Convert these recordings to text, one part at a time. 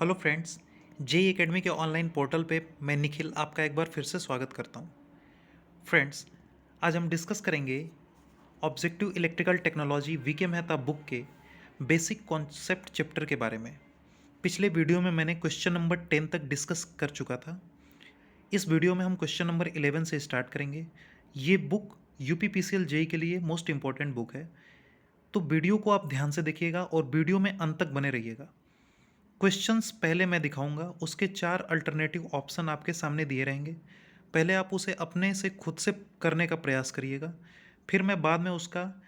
Hello friends, JEE academy के online portal पे मैं निखिल आपका एक बार फिर से स्वागत करता हूँ। फ्रेंड्स, आज हम डिस्कस करेंगे objective electrical technology VK Mehta book के बेसिक कॉन्सेप्ट चैप्टर के बारे में। पिछले वीडियो में मैंने क्वेश्चन नंबर 10 तक डिस्कस कर चुका था। इस वीडियो में हम क्वेश्चन नंबर 11 से स्टार्ट करेंगे। ये बुक यूपीपीसीएल जेई के लिए मोस्ट इंपॉर्टेंट बुक है, तो वीडियो को आप ध्यान से देखिएगा और वीडियो में अंत तक बने रहिएगा। क्वेश्चंस पहले मैं दिखाऊंगा, उसके 4 अल्टरनेटिव ऑप्शन आपके सामने दिए रहेंगे। पहले आप उसे अपने से खुद से करने का प्रयास करिएगा, फिर मैं बाद में उसका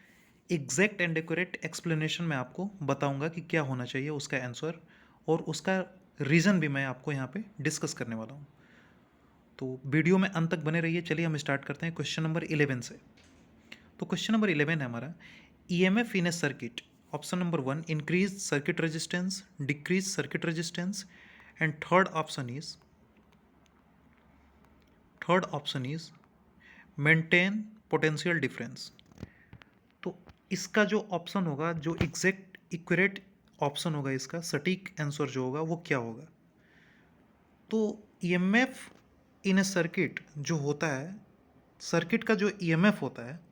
एग्जैक्ट एंड एक्यूरेट एक्सप्लेनेशन मैं आपको बताऊंगा कि क्या होना चाहिए उसका आंसर, और उसका रीज़न भी मैं आपको यहाँ पे डिस्कस करने वाला हूँ। तो वीडियो में अंत तक बने रहिए। चलिए हम स्टार्ट करते हैं क्वेश्चन नंबर 11 से। तो क्वेश्चन नंबर 11 है हमारा, EMF in A circuit. Option number 1 increase circuit resistance, decrease circuit resistance, and third option is maintain potential difference. तो इसका जो ऑप्शन होगा, जो एग्जैक्ट इक्यूरेट ऑप्शन होगा, इसका सटीक आंसर जो होगा वो क्या होगा? तो ईएमएफ इन ए सर्किट जो होता है, सर्किट का जो ईएमएफ होता है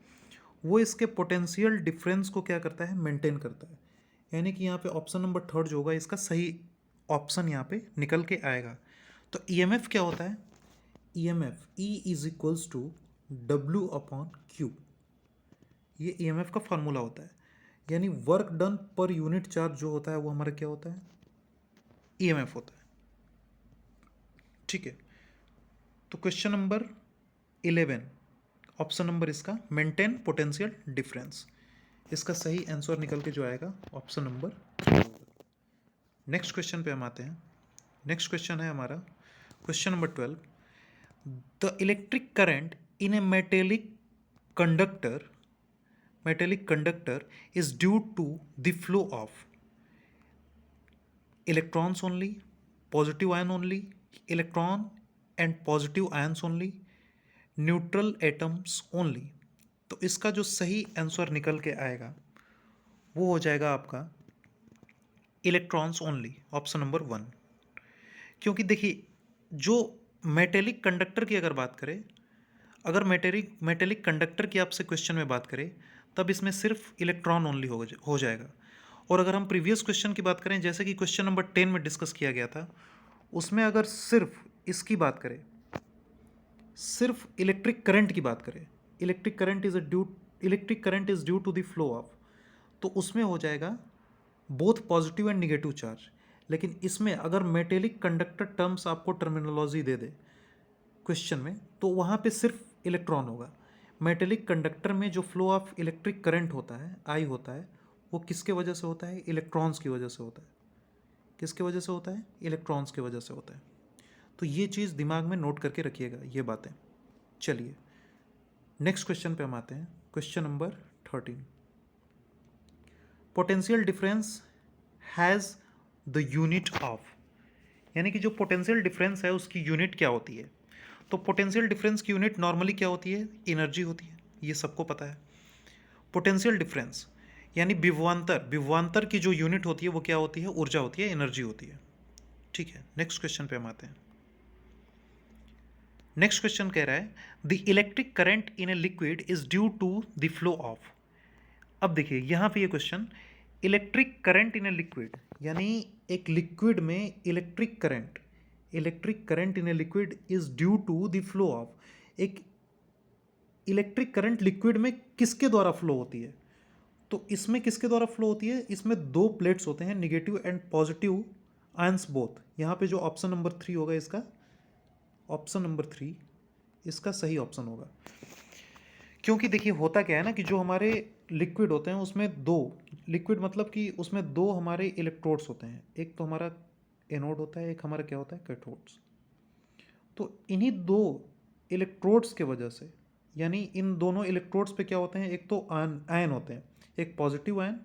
वो इसके पोटेंशियल डिफरेंस को क्या करता है, मेंटेन करता है। यानी कि यहाँ पे ऑप्शन नंबर थर्ड जो होगा इसका सही ऑप्शन यहाँ पे निकल के आएगा। तो ईएमएफ क्या होता है? EMF E is equals to W upon Q, ये ईएमएफ का फॉर्मूला होता है। यानी work done per unit charge जो होता है वो हमारा क्या होता है, ईएमएफ होता है। ठीक है, तो क्वेश्चन नंबर 11, ऑप्शन नंबर इसका मेंटेन पोटेंशियल डिफरेंस, इसका सही आंसर निकल के जो आएगा ऑप्शन नंबर 3 होगा। नेक्स्ट क्वेश्चन पे हम आते हैं। नेक्स्ट क्वेश्चन है हमारा question number 12, the electric current in A metallic conductor is due to the flow of electrons only, positive ion only, electron and positive ions only, neutral atoms only। तो इसका जो सही आंसर निकल के आएगा वो हो जाएगा आपका इलेक्ट्रॉन्स ओनली, ऑप्शन नंबर 1। क्योंकि देखिए, जो मेटेलिक कंडक्टर की अगर बात करें, अगर मेटेलिक कंडक्टर की आपसे क्वेश्चन में बात करें तब इसमें सिर्फ इलेक्ट्रॉन ओनली हो जाएगा। और अगर हम प्रीवियस क्वेश्चन की बात करें, जैसे कि क्वेश्चन नंबर 10 में डिस्कस किया गया था, उसमें अगर सिर्फ इसकी बात करें, सिर्फ इलेक्ट्रिक करंट की बात करें, electric current is due to the flow of, तो उसमें हो जाएगा both positive and negative charge. लेकिन इसमें अगर मेटेलिक कंडक्टर टर्म्स आपको टर्मिनोलॉजी दे दे क्वेश्चन में, तो वहाँ पे सिर्फ इलेक्ट्रॉन होगा। मेटेलिक कंडक्टर में जो फ्लो ऑफ इलेक्ट्रिक करंट होता है, आई होता है, वो किसके वजह से होता है? इलेक्ट्रॉन्स की वजह से होता है। किसके वजह से होता है? इलेक्ट्रॉन्स की वजह से होता है। तो ये चीज़ दिमाग में नोट करके रखिएगा, ये बातें। चलिए नेक्स्ट क्वेश्चन पे हम आते हैं। Question number 13, potential difference has the unit of. यानी कि जो पोटेंशियल डिफरेंस है उसकी यूनिट क्या होती है? तो पोटेंशियल डिफरेंस की यूनिट नॉर्मली क्या होती है? एनर्जी होती है, ये सबको पता है। पोटेंशियल डिफरेंस यानी विभवांतर की जो यूनिट होती है वो क्या होती है? ऊर्जा होती है, एनर्जी होती है। ठीक है, नेक्स्ट क्वेश्चन पे हम आते हैं। नेक्स्ट क्वेश्चन कह रहा है, the electric current in a liquid is due to the flow of. अब देखिए यहाँ पे ये question, electric current in a liquid, यानी एक लिक्विड में electric current in a liquid is due to the flow of. एक इलेक्ट्रिक करंट लिक्विड में किसके द्वारा फ्लो होती है? तो इसमें किसके द्वारा फ्लो होती है? इसमें दो प्लेट्स होते हैं, negative and positive ions both. यहाँ पे जो ऑप्शन नंबर 3 होगा इसका, ऑप्शन नंबर 3 इसका सही ऑप्शन होगा। क्योंकि देखिए होता क्या है ना, कि जो हमारे लिक्विड होते हैं उसमें दो, लिक्विड मतलब कि उसमें दो हमारे इलेक्ट्रोड्स होते हैं, एक तो हमारा एनोड होता है, एक हमारा क्या होता है? कैथोड्स। तो इन्हीं दो इलेक्ट्रोड्स के वजह से, यानी इन दोनों इलेक्ट्रोड्स पे क्या होते हैं? एक तो आयन होते हैं, एक पॉजिटिव आयन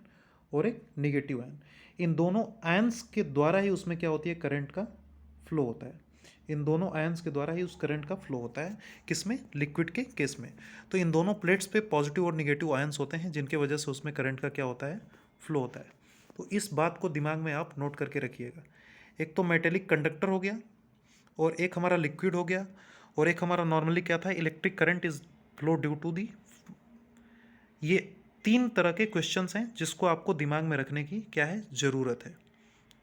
और एक निगेटिव आयन। इन दोनों आयन्स के द्वारा ही उसमें क्या होती है? करंट का फ्लो होता है। इन दोनों आयन्स के द्वारा ही उस करंट का फ्लो होता है। किसमें? लिक्विड के केस में। तो इन दोनों प्लेट्स पे पॉजिटिव और निगेटिव आयन्स होते हैं, जिनके वजह से उसमें करंट का क्या होता है? फ्लो होता है। तो इस बात को दिमाग में आप नोट करके रखिएगा। एक तो मेटेलिक कंडक्टर हो गया, और एक हमारा लिक्विड हो गया, और एक हमारा नॉर्मली क्या था, electric current is flow due to the. ये 3 तरह के क्वेश्चंस हैं जिसको आपको दिमाग में रखने की क्या है, ज़रूरत है।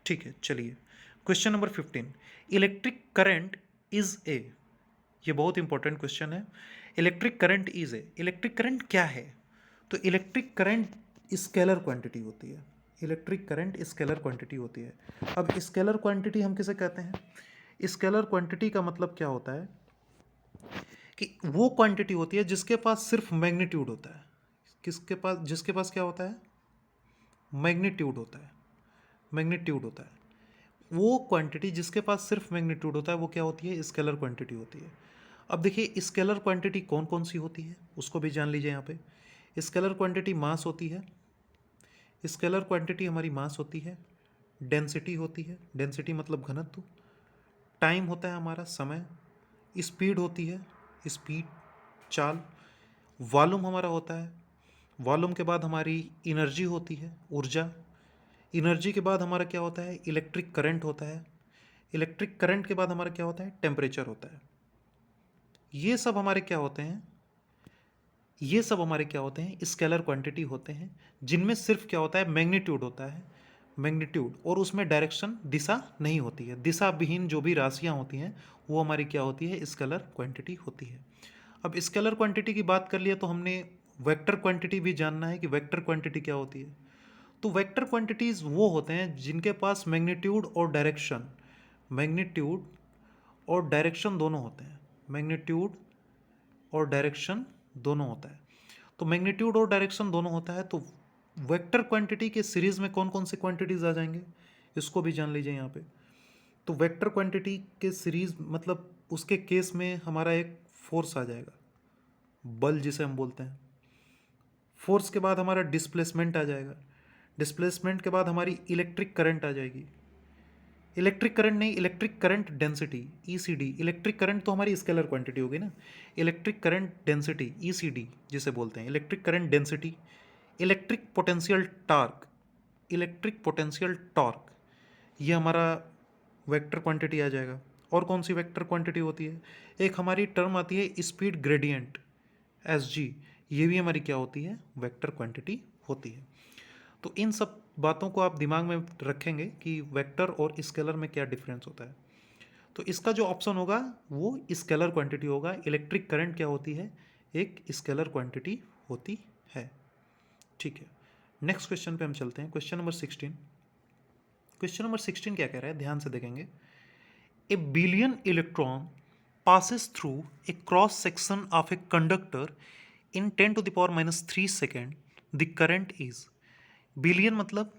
ठीक है, चलिए question number 15, electric current is a. ये बहुत इंपॉर्टेंट क्वेश्चन है। Electric current is a, electric current क्या है? तो इलेक्ट्रिक करंट स्केलर क्वांटिटी होती है। इलेक्ट्रिक करंट स्केलर क्वांटिटी होती है। अब स्केलर क्वांटिटी हम किसे कहते हैं? स्केलर क्वांटिटी का मतलब क्या होता है कि वो क्वांटिटी होती है जिसके पास सिर्फ मैग्नीट्यूड होता है। किसके पास? जिसके पास क्या होता है? मैग्नीट्यूड होता है। मैग्नीट्यूड होता है। वो क्वांटिटी जिसके पास सिर्फ मैग्नीट्यूड होता है वो क्या होती है? स्केलर क्वांटिटी होती है। अब देखिए स्केलर क्वांटिटी कौन कौन सी होती है उसको भी जान लीजिए। यहाँ पे स्केलर क्वांटिटी मास होती है। स्केलर क्वांटिटी हमारी मास होती है। डेंसिटी होती है, डेंसिटी मतलब घनत्व। टाइम होता है हमारा समय। स्पीड होती है, स्पीड चाल। वॉल्यूम हमारा होता है। वॉल्यूम के बाद हमारी एनर्जी होती है, ऊर्जा। एनर्जी के बाद हमारा क्या होता है? इलेक्ट्रिक करंट होता है। इलेक्ट्रिक करंट के बाद हमारा क्या होता है? टेम्परेचर होता है। ये सब हमारे क्या होते हैं? ये सब हमारे क्या होते हैं? स्केलर क्वांटिटी होते हैं, जिनमें सिर्फ क्या होता है? मैग्नीट्यूड होता है। मैग्नीट्यूड, और उसमें डायरेक्शन, दिशा नहीं होती है। दिशा विहीन जो भी राशियां होती हैं वो हमारी क्या होती है? स्केलर क्वांटिटी होती है। अब स्केलर क्वांटिटी की बात कर लिया तो हमने वेक्टर क्वांटिटी भी जानना है कि वेक्टर क्वांटिटी क्या होती है। तो वेक्टर क्वांटिटीज़ वो होते हैं जिनके पास मैग्नीट्यूड और डायरेक्शन दोनों होते हैं। मैग्नीट्यूड और डायरेक्शन दोनों होता है। तो मैग्नीट्यूड और डायरेक्शन दोनों होता है तो वेक्टर क्वांटिटी के सीरीज में कौन कौन सी क्वांटिटीज़ आ जाएंगे इसको भी जान लीजिए यहाँ पे। तो वेक्टर क्वांटिटी के सीरीज मतलब उसके केस में हमारा एक फोर्स आ जाएगा, बल जिसे हम बोलते हैं। फोर्स के बाद हमारा डिस्प्लेसमेंट आ जाएगा। डिस्प्लेसमेंट के बाद हमारी इलेक्ट्रिक करंट आ जाएगी। इलेक्ट्रिक करंट नहीं, electric current density, ECD. Electric current तो हमारी स्केलर क्वांटिटी होगी ना। इलेक्ट्रिक करंट डेंसिटी, ईसीडी जिसे बोलते हैं, electric current density. Electric potential torque, electric potential torque, ये हमारा वेक्टर क्वांटिटी आ जाएगा। और कौन सी वेक्टर क्वांटिटी होती है? एक हमारी टर्म आती है स्पीड ग्रेडियंट, एस जी। ये भी हमारी क्या होती है? वेक्टर क्वांटिटी होती है। तो इन सब बातों को आप दिमाग में रखेंगे कि वेक्टर और स्केलर में क्या डिफरेंस होता है। तो इसका जो ऑप्शन होगा वो स्केलर क्वांटिटी होगा। इलेक्ट्रिक करंट क्या होती है? एक स्केलर क्वांटिटी होती है। ठीक है, नेक्स्ट क्वेश्चन पे हम चलते हैं। Question number 16। क्वेश्चन नंबर 16 क्या कह रहा है, ध्यान से देखेंगे। ए billion electron passes through a cross section of a conductor in 10 to the power minus 3 second. The current is, billion मतलब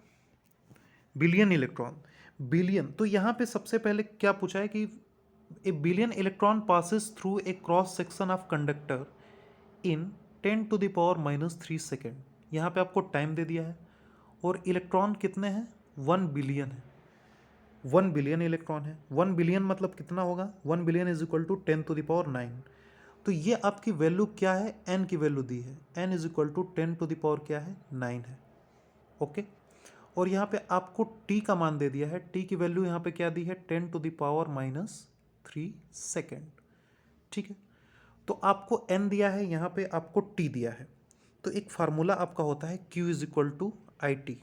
बिलियन इलेक्ट्रॉन। बिलियन, तो यहाँ पे सबसे पहले क्या पूछा है कि a billion electron passes through a cross section of conductor in 10 to the power minus 3 second. यहाँ पे आपको टाइम दे दिया है और इलेक्ट्रॉन कितने हैं? 1 बिलियन है। 1 बिलियन इलेक्ट्रॉन है। 1 बिलियन मतलब कितना होगा? 1 billion is equal to 10 to the power 9। तो ये आपकी वैल्यू क्या है? एन की वैल्यू दी है। N is equal to 10 to the power क्या है? 9 है। ओके, और यहाँ पे आपको टी का मान दे दिया है। टी की वैल्यू यहाँ पे क्या दी है? 10 to the power minus 3 second. ठीक है, तो आपको एन दिया है, यहाँ पे आपको टी दिया है। तो एक फार्मूला आपका होता है Q is equal to I T,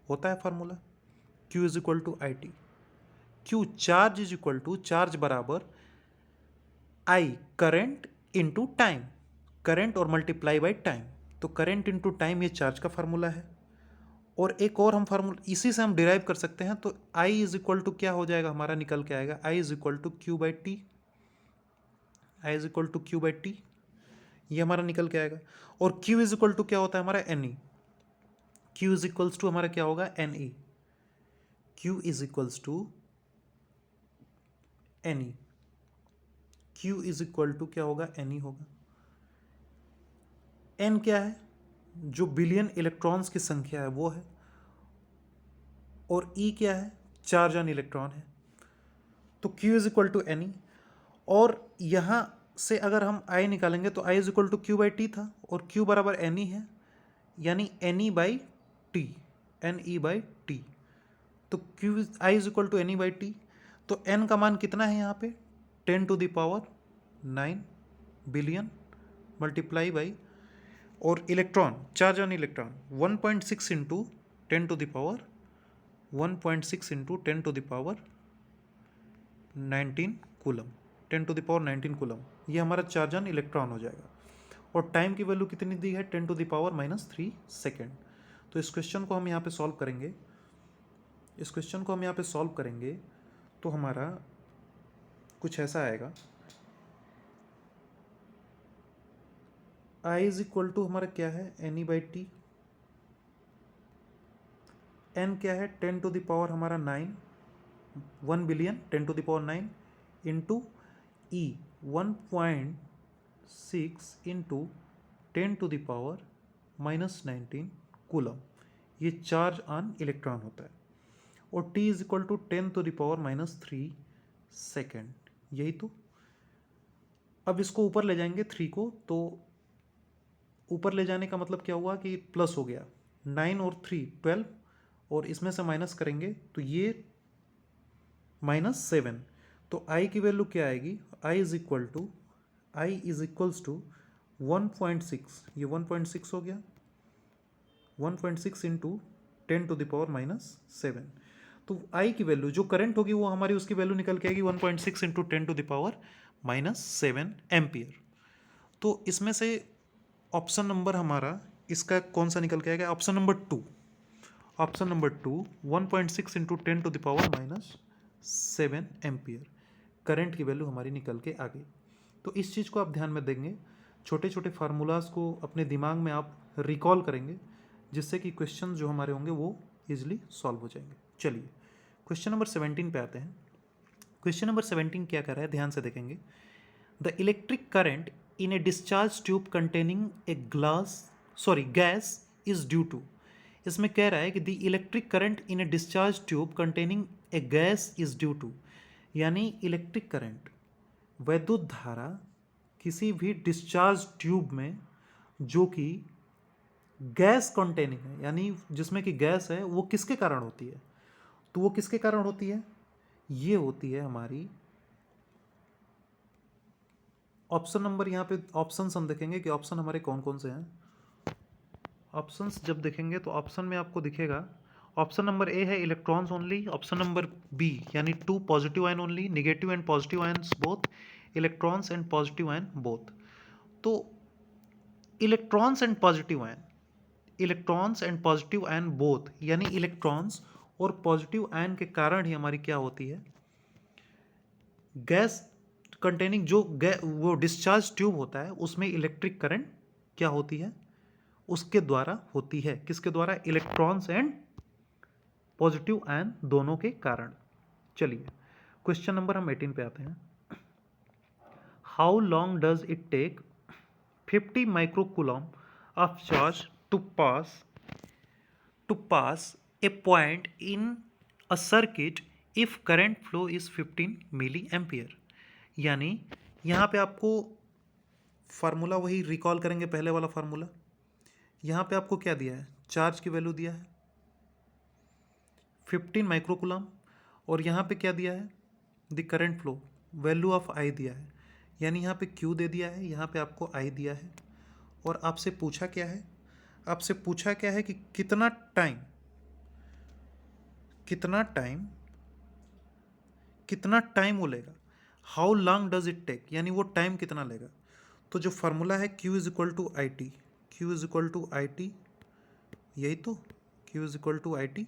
होता है formula Q is equal to I T. Q charge is equal to, charge बराबर I current into time, current और मल्टीप्लाई बाई टाइम। तो करंट इंटू टाइम ये charge का formula है। और एक और हम फार्मूला इसी से हम डिराइव कर सकते हैं। तो I इज इक्वल टू क्या हो जाएगा हमारा? निकल के आएगा I is equal to Q by T. I is equal to Q by T, ये हमारा निकल के आएगा। और Q इज इक्वल टू क्या होता है हमारा? N E. Q is equals to हमारा क्या होगा? N E. Q is equals to N E. Q is equal to क्या होगा? एन ई होगा। एन क्या है? जो बिलियन इलेक्ट्रॉन्स की संख्या है वो है। और ई क्या है? चार्ज ऑन इलेक्ट्रॉन है। तो Q is equal to N E. और यहाँ से अगर हम I निकालेंगे तो I is equal to Q by T था, और Q बराबर एन ई है, यानी N E by T, N E by T. तो Q I is equal to N E by T. तो एन का मान कितना है यहाँ पे 10⁹ बिलियन मल्टीप्लाई बाई, और electron charge on electron 1.6 into 10⁻19 coulomb, 10⁻19 coulomb, ये हमारा चार्ज ऑन इलेक्ट्रॉन हो जाएगा। और टाइम की वैल्यू कितनी दी है 10⁻³ सेकेंड। तो इस क्वेश्चन को हम यहाँ पे सॉल्व करेंगे, तो हमारा कुछ ऐसा आएगा, I इज इक्वल टू हमारा क्या है N E by T, N क्या है 10⁻⁹ हमारा 9, 1 billion 10⁻⁹ into E 1.6 into 10⁻⁻19 coulomb, ये चार्ज ऑन इलेक्ट्रॉन होता है। और t is equal to 10⁻³ second, यही तो। अब इसको ऊपर ले जाएंगे 3 को, तो ऊपर ले जाने का मतलब क्या हुआ कि प्लस हो गया, 9 और 3 12, और इसमें से माइनस करेंगे तो ये -7। तो i की वैल्यू क्या आएगी, i इज इक्वल्स टू 1.6, ये 1.6 हो गया, 1.6 इंटू 10⁻⁻7। तो i की वैल्यू जो करंट होगी वो हमारी उसकी वैल्यू निकल के आएगी 1.6 इंटू 10⁻⁻7 एम्पियर। तो इसमें से ऑप्शन नंबर हमारा इसका कौन सा निकल के आएगा, option number 2 1.6 into 10⁻⁻7 ampere current की वैल्यू हमारी निकल के आ गई। तो इस चीज़ को आप ध्यान में देंगे, छोटे छोटे फार्मूलाज को अपने दिमाग में आप रिकॉल करेंगे, जिससे कि क्वेश्चन जो हमारे होंगे वो इजिली सॉल्व हो जाएंगे। चलिए क्वेश्चन नंबर 17 पे आते हैं। क्वेश्चन नंबर 17 क्या कर रहा है, ध्यान से देखेंगे। The electric current in a discharge tube containing a gas is due to. इसमें कह रहा है कि the electric current in a discharge tube containing a gas is due to, यानी इलेक्ट्रिक करंट वैद्युत धारा किसी भी डिस्चार्ज ट्यूब में जो कि गैस कंटेनिंग है, यानी जिसमें कि गैस है, वो किसके कारण होती है। तो वो किसके कारण होती है, ये होती है हमारी ऑप्शन नंबर, यहाँ पे ऑप्शंस हम देखेंगे कि ऑप्शन हमारे कौन कौन से हैं। ऑप्शंस जब देखेंगे तो ऑप्शन में आपको दिखेगा, ऑप्शन नंबर ए है electrons only, option number B यानी 2 positive ion only, negative and positive ions both, electrons and positive ion both. तो electrons and positive ion both, यानी इलेक्ट्रॉन्स और पॉजिटिव आयन के कारण ही हमारी क्या होती है, गैस कंटेनिंग जो वो डिस्चार्ज ट्यूब होता है उसमें इलेक्ट्रिक करंट क्या होती है, उसके द्वारा होती है। किसके द्वारा, इलेक्ट्रॉन्स एंड पॉजिटिव आयन दोनों के कारण। चलिए क्वेश्चन नंबर हम 18 पे आते हैं। How long does it take 50 microcoulomb of charge to pass a point in a circuit if current flow is 15 milli ampere. यानी यहाँ पे आपको फार्मूला वही रिकॉल करेंगे, पहले वाला फार्मूला। यहाँ पे आपको क्या दिया है, चार्ज की वैल्यू दिया है 15 माइक्रोकूलम, और यहाँ पे क्या दिया है, the current flow value of I दिया है, यानी यहाँ पे क्यू दे दिया है, यहाँ पे आपको आई दिया है। और आपसे पूछा क्या है, कि कितना टाइम वो लेगा, how long does it take, यानी वो टाइम कितना लेगा। तो जो फार्मूला है Q is equal to I T, यही तो, Q is equal to I T.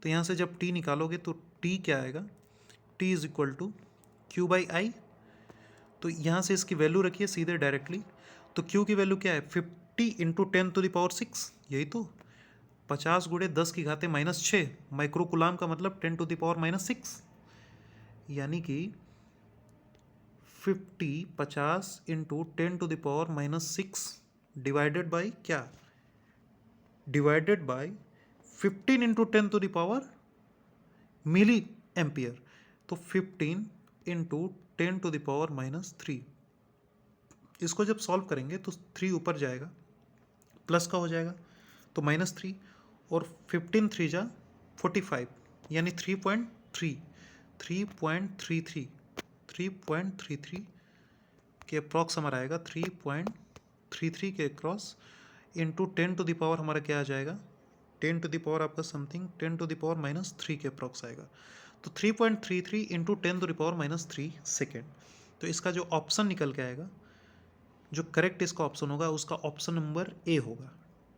तो यहाँ से जब T निकालोगे तो T क्या आएगा, T is equal to Q by I. तो यहाँ से इसकी वैल्यू रखिए सीधे डायरेक्टली, तो Q की वैल्यू क्या है 50 इंटू 10⁻⁶, यही तो 50 गुणे 10 की घाते -6 माइक्रोकुलाम का मतलब 10⁻⁻6, यानी कि 50 इंटू 10⁻⁻6 डिवाइडेड बाई क्या, divided by 15 into 10⁻⁻, milli ampere. तो 15 इंटू 10⁻⁻3, इसको जब सॉल्व करेंगे तो 3 ऊपर जाएगा, प्लस का हो जाएगा तो -3, और 15 3 जा 45, यानी 3.33 के अप्रॉक्स हमारा आएगा, 3.33 के अक्रॉस इंटू 10⁻, हमारा क्या आ जाएगा, 10⁻, आपका समथिंग 10⁻³ के अप्रॉक्स आएगा। तो 3.33 इंटू 10⁻³ सेकेंड। तो इसका जो ऑप्शन निकल के आएगा, जो करेक्ट इसका ऑप्शन होगा, उसका ऑप्शन नंबर ए होगा।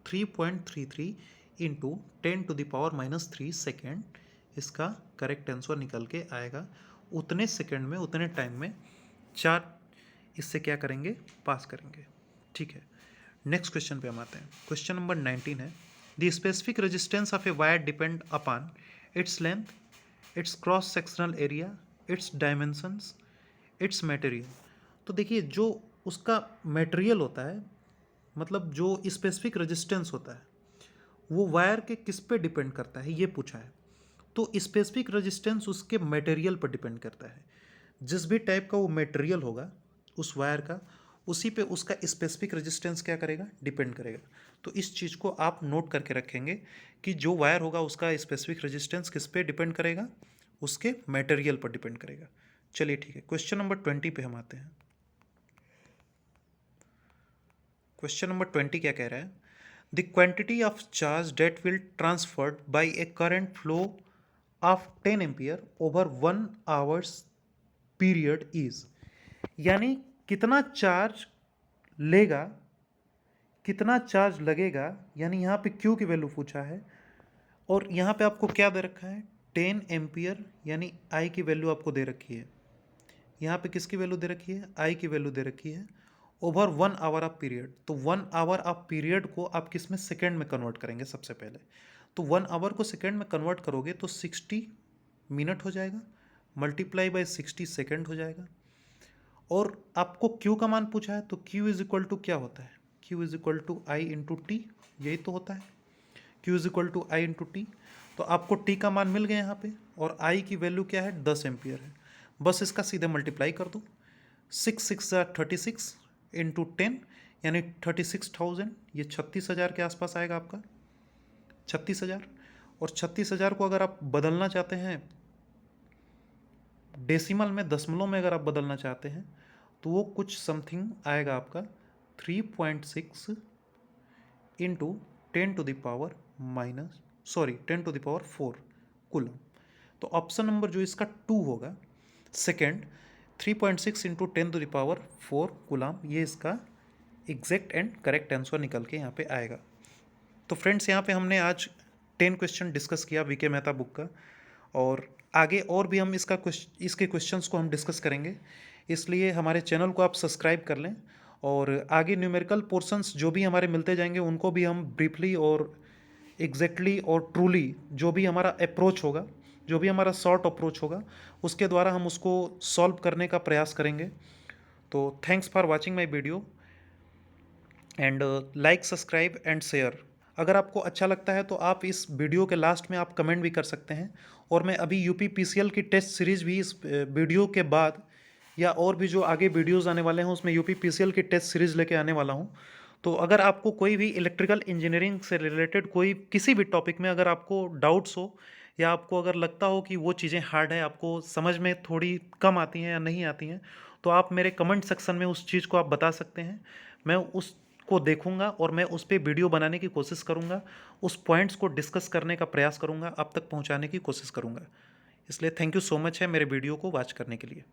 3.33 इंटू 10⁻³ सेकेंड इसका करेक्ट आंसर निकल के आएगा। उतने सेकेंड में, उतने टाइम में 4 इससे क्या करेंगे, पास करेंगे। ठीक है, नेक्स्ट क्वेश्चन पे हम आते हैं। क्वेश्चन नंबर 19 है, the specific resistance of a wire depend upon its length, it's cross sectional area, it's dimensions, it's material. तो देखिए, जो उसका मटेरियल होता है, मतलब जो स्पेसिफिक रेजिस्टेंस होता है, वो वायर के किस पे डिपेंड करता है, ये पूछा है। तो स्पेसिफिक रेजिस्टेंस उसके मटेरियल पर डिपेंड करता है। जिस भी टाइप का वो मटेरियल होगा उस वायर का, उसी पे उसका स्पेसिफिक रेजिस्टेंस क्या करेगा, डिपेंड करेगा। तो इस चीज़ को आप नोट करके रखेंगे कि जो वायर होगा उसका स्पेसिफिक रेजिस्टेंस किस पे डिपेंड करेगा, उसके मटेरियल पर डिपेंड करेगा। चलिए ठीक है, क्वेश्चन नंबर 20 पे हम आते हैं। क्वेश्चन नंबर 20 क्या कह रहा है, the quantity of charge that will transferred by a current flow of 10 ampere over 1 hours period is. यानी कितना चार्ज लेगा, कितना चार्ज लगेगा, यानी यहाँ पे क्यू की वैल्यू पूछा है, और यहाँ पे आपको क्या दे रखा है, 10 एम्पियर, यानी आई की वैल्यू आपको दे रखी है। यहाँ पे किसकी वैल्यू दे रखी है, आई की वैल्यू दे रखी है, ओवर 1 आवर ऑफ पीरियड। तो 1 आवर ऑफ पीरियड को आप किस में, सेकेंड में कन्वर्ट करेंगे सबसे पहले। तो 1 आवर को सेकेंड में कन्वर्ट करोगे तो 60 मिनट हो जाएगा, मल्टीप्लाई बाय 60 सेकेंड हो जाएगा। और आपको क्यू का मान पूछा है, तो क्यू इज इक्वल टू क्या होता है, Q is equal to I into T, यही तो होता है, Q is equal to I into T. तो आपको टी का मान मिल गया यहाँ पे, और आई की वैल्यू क्या है, 10 एम्पियर है। बस इसका सीधे मल्टीप्लाई कर दो, 6 6 36 इंटू 10, यानी 36,000, ये 36,000 के आसपास आएगा आपका, 36,000। और 36,000 को अगर आप बदलना चाहते हैं डेसिमल में, दशमलव में अगर आप बदलना चाहते हैं, तो वो कुछ समथिंग आएगा आपका 3.6 इंटू 10⁻⁻4 कूलम। तो ऑप्शन नंबर जो इसका 2 होगा, सेकेंड, 3.6 इंटू 10⁻4 कूलम, ये इसका एग्जैक्ट एंड करेक्ट आंसर निकल के यहाँ पे आएगा। तो फ्रेंड्स, यहाँ पे हमने आज 10 क्वेश्चन डिस्कस किया वीके मेहता बुक का, और आगे और भी हम इसके क्वेश्चंस को हम डिस्कस करेंगे। इसलिए हमारे चैनल को आप सब्सक्राइब कर लें, और आगे न्यूमेरिकल पोर्शंस जो भी हमारे मिलते जाएंगे उनको भी हम ब्रीफली और एग्जैक्टली और ट्रूली, जो भी हमारा अप्रोच होगा, जो भी हमारा शॉर्ट अप्रोच होगा, उसके द्वारा हम उसको सॉल्व करने का प्रयास करेंगे। तो thanks for watching my video, and like, subscribe and share. अगर आपको अच्छा लगता है तो आप इस वीडियो के लास्ट में आप कमेंट भी कर सकते हैं, और मैं अभी यूपी पीसीएल की टेस्ट सीरीज़ भी इस वीडियो के बाद, या और भी जो आगे वीडियोस आने वाले हैं उसमें यूपी पीसीएल की टेस्ट सीरीज़ लेके आने वाला हूं। तो अगर आपको कोई भी इलेक्ट्रिकल इंजीनियरिंग से रिलेटेड कोई किसी भी टॉपिक में अगर आपको डाउट्स हो, या आपको अगर लगता हो कि वो चीज़ें हार्ड है, आपको समझ में थोड़ी कम आती हैं या नहीं आती हैं, तो आप मेरे कमेंट सेक्शन में उस चीज़ को आप बता सकते हैं। मैं उसको देखूंगा और मैं उस पर वीडियो बनाने की कोशिश करूंगा, उस पॉइंट्स को डिस्कस करने का प्रयास करूंगा, आप तक पहुंचाने की कोशिश करूंगा। इसलिए थैंक यू सो मच है मेरे वीडियो को वॉच करने के लिए।